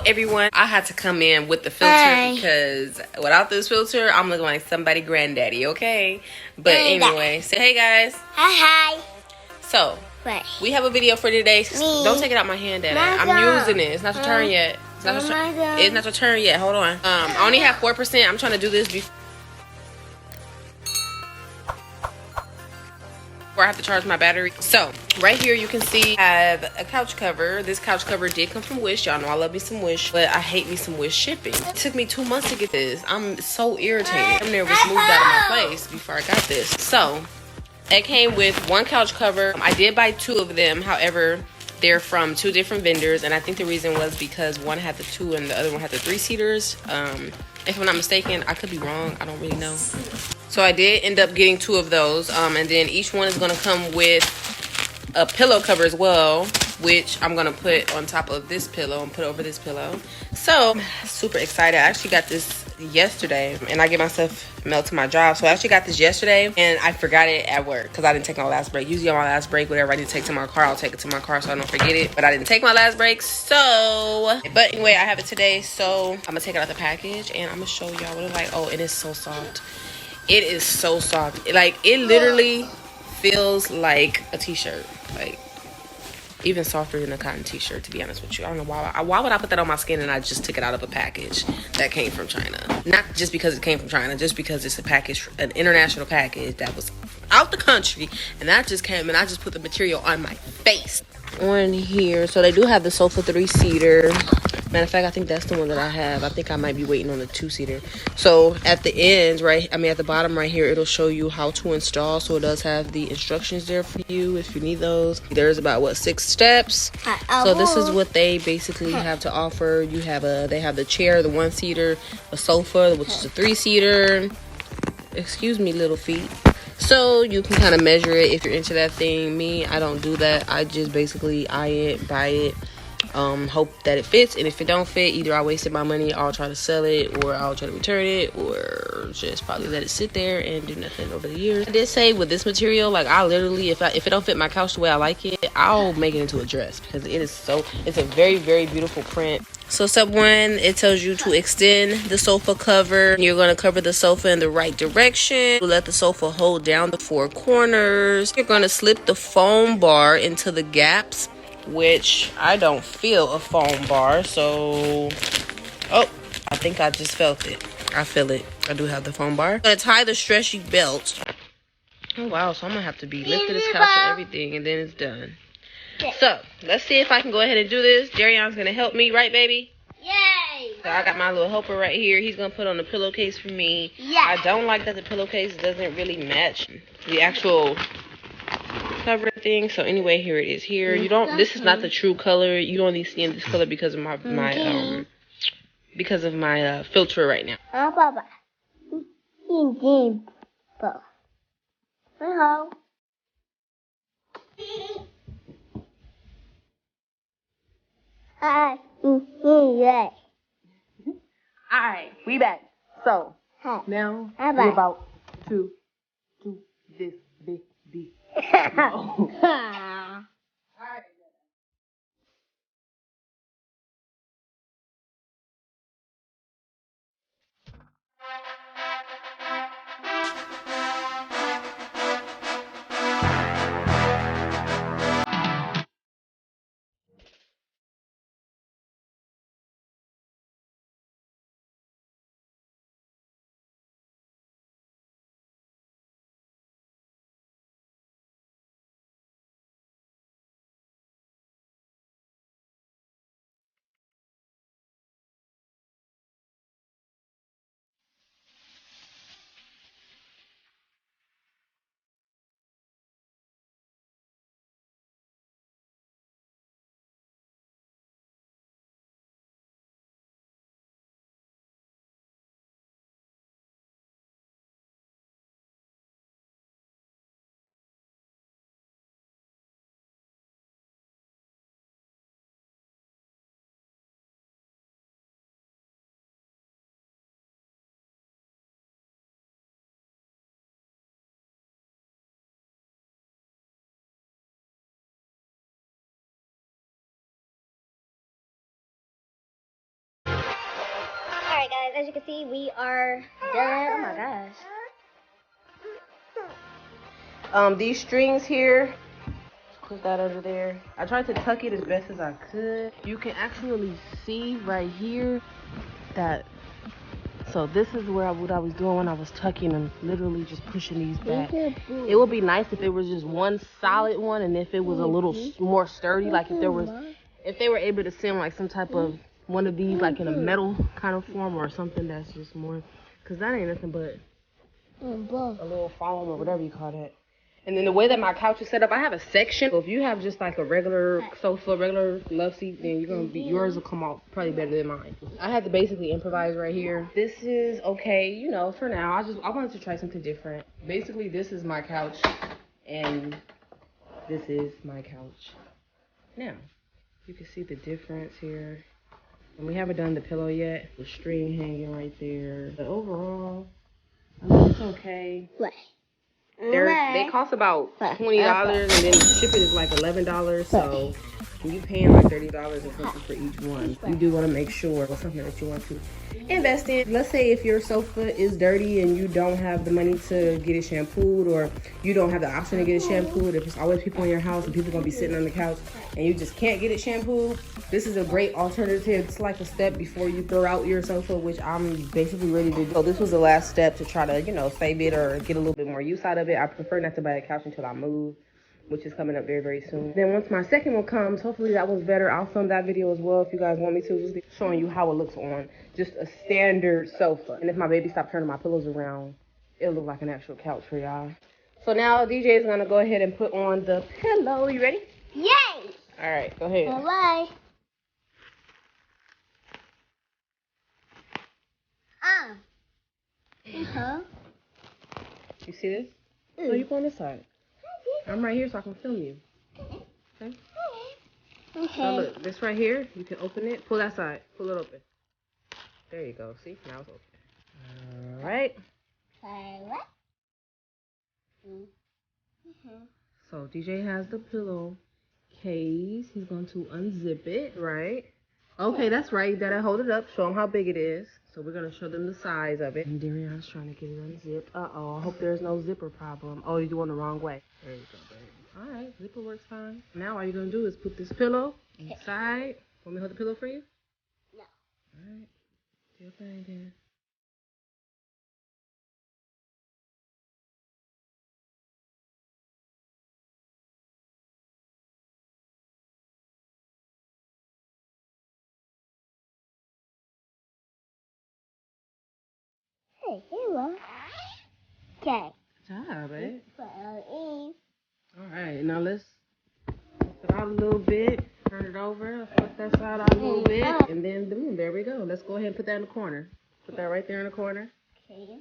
everyone, I had to come in with the filter because without this filter I'm looking like somebody granddaddy, okay? But anyway, say hey guys. Hi. So we have a video for today. Don't take it out my hand, Daddy. I'm using it. It's not your turn yet. It's not your turn yet. Hold on. I only have 4%. I'm trying to do this before I have to charge my battery. So right here you can see I have a couch cover. This couch cover did come from Wish. Y'all know I love me some Wish, but I hate me some Wish shipping. It took me 2 months to get this. I'm so irritated. I'm never moved out of my place before I got this. So it came with one couch cover. I did buy 2 of them. However, they're from 2 different vendors, and I think the reason was because one had the 2 and the other one had the 3-seaters. If I'm not mistaken, I could be wrong. I don't really know. So I did end up getting 2 of those, and then each one is going to come with a pillow cover as well, which I'm going to put on top of this pillow and put over this pillow. So super excited. I actually got this yesterday, and I get myself mail to my job. So I actually got this yesterday, and I forgot it at work because I didn't take my last break. Usually on my last break, whatever I need to take to my car, I'll take it to my car so I don't forget it. But I didn't take my last break, so. But anyway, I have it today, so I'm gonna take it out the package, and I'm gonna show y'all what it's like. Oh, it is so soft. It is so soft. Like, it literally feels like a t-shirt. Like, even softer than a cotton t-shirt, to be honest with you. I don't know why would I put that on my skin, and I just took it out of a package that came from China. Not just because it came from China, just because it's a package, an international package that was out the country, and that just came, and I just put the material on my face. On here, so they do have the sofa 3-seater. Matter of fact, I think that's the one that I have. I think I might be waiting on the 2-seater. So at the ends, at the bottom right here, it'll show you how to install. So it does have the instructions there for you if you need those. There's about 6 steps. So this is what they basically have to offer. They have the chair, the 1-seater, a sofa, which is a 3-seater. Excuse me, little feet. So you can kind of measure it if you're into that thing. Me, I don't do that. I just basically eye it, buy it, hope that it fits, and if it don't fit, either I wasted my money, I'll try to sell it, or I'll try to return it, or just probably let it sit there and do nothing over the years. I did say with this material, like, I literally, if it don't fit my couch the way I like it, I'll make it into a dress, because it's a very, very beautiful print. So step 1, it tells you to extend the sofa cover. You're going to cover the sofa in the right direction. Let the sofa hold down the 4 corners. You're going to slip the foam bar into the gaps, which I don't feel a foam bar. So, oh, I think I just felt it. I feel it. I do have the foam bar. I'm going to tie the stretchy belt. Oh, wow. So I'm going to have to be lifting this couch and everything, and then it's done. So, let's see if I can go ahead and do this. Jerion's going to help me, right, baby? Yay! So, I got my little helper right here. He's going to put on the pillowcase for me. Yeah. I don't like that the pillowcase doesn't really match the actual cover thing. So, anyway, here it is here. This is not the true color. You don't need to see this color because of my filter right now. Papa. Hi. Yeah. Alright, we back. So, now we're about to do this big. Alright guys, as you can see, we are done. Oh my gosh. These strings here, put that under there. I tried to tuck it as best as I could. You can actually see right here that, so this is where what I was doing when I was tucking and literally just pushing these back. It would be nice if it was just one solid one, and if it was a little more sturdy, like if they were able to send like some type of one of these like in a metal kind of form or something that's just more, because that ain't nothing but a little foam or whatever you call that. And then the way that my couch is set up, I have a section. So if you have just like a regular sofa, regular love seat, then yours will come out probably better than mine. I had to basically improvise right here. This is okay, you know, for now. I wanted to try something different. Basically, this is my couch, and this is my couch. Now, you can see the difference here. And we haven't done the pillow yet. The string hanging right there. But overall, I mean, it's okay. What? They cost about $20, and then shipping is like $11. So you paying like $30 or something for each one. You do want to make sure it's something that you want to invest in. Let's say if your sofa is dirty and you don't have the money to get it shampooed, or you don't have the option to get it shampooed. If there's always people in your house and people gonna be sitting on the couch and you just can't get it shampooed, this is a great alternative. It's like a step before you throw out your sofa, which I'm basically ready to do. So this was the last step to try to, you know, save it or get a little bit more use out of it. I prefer not to buy a couch until I move, which is coming up very, very soon. Then once my second one comes, hopefully that one's better. I'll film that video as well if you guys want me to. Just showing you how it looks on just a standard sofa. And if my baby stopped turning my pillows around, it'll look like an actual couch for y'all. So now DJ is gonna go ahead and put on the pillow. You ready? Yay! All right, go ahead. Bye. You see this? No, you go on this side. I'm right here so I can film you. Okay? So look, this right here, you can open it. Pull that side. Pull it open. There you go. See? Now it's open. All right. So DJ has the pillow case. He's going to unzip it, right? Okay, that's right. You gotta hold it up. Show them how big it is. So we're going to show them the size of it. And Darion's trying to get it unzipped. Uh-oh. I hope there's no zipper problem. Oh, you're doing the wrong way. There you go, baby. All right. Zipper works fine. Now all you're going to do is put this pillow inside. Want me to hold the pillow for you? No. All right. Do your thing then. Hey, hello. Okay. Good job, babe. Put All right, now let's flip it out a little bit, turn it over, flip that side out a little bit, and then boom, there we go. Let's go ahead and put that in the corner. Put that right there in the corner. Okay.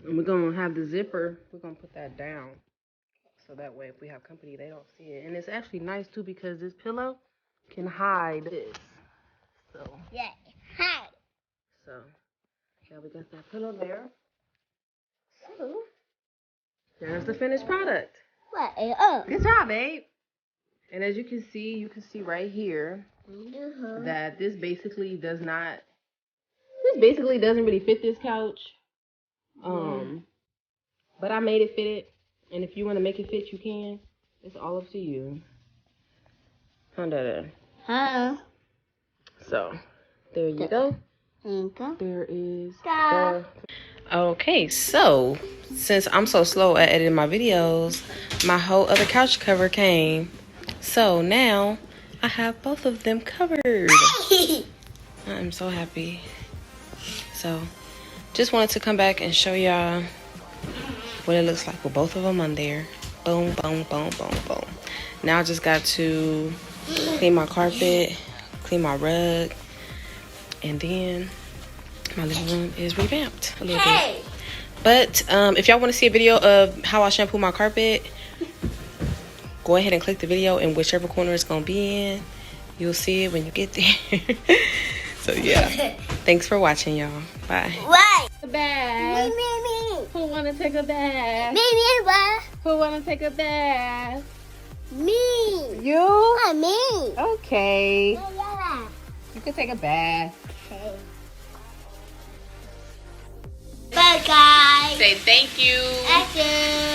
And we're gonna have the zipper, we're gonna put that down. So that way if we have company, they don't see it. And it's actually nice too because this pillow can hide this. So, Yeah. Hi. so, yeah, we got that pillow there. So, there's the finished product. What? Good job, babe. And as you can see right here that this basically doesn't really fit this couch. But I made it fit it. And if you want to make it fit, you can. It's all up to you. Huh? So, there you go. There is the... Okay, so since I'm so slow at editing my videos, my whole other couch cover came. So now I have both of them covered. I'm so happy. So just wanted to come back and show y'all what it looks like with both of them on there. Boom, boom, boom, boom, boom. Now I just got to clean my carpet, clean my rug, and then my living room is revamped a little bit. But if y'all want to see a video of how I shampoo my carpet, go ahead and click the video in whichever corner it's going to be in. You'll see it when you get there. So yeah, thanks for watching, y'all. Bye. What? A bath. Me. Who want to take a bath? Me. Who want to take a bath? Me. You? Me. Okay. Yeah. You can take a bath. Okay. say thank you. Thank you.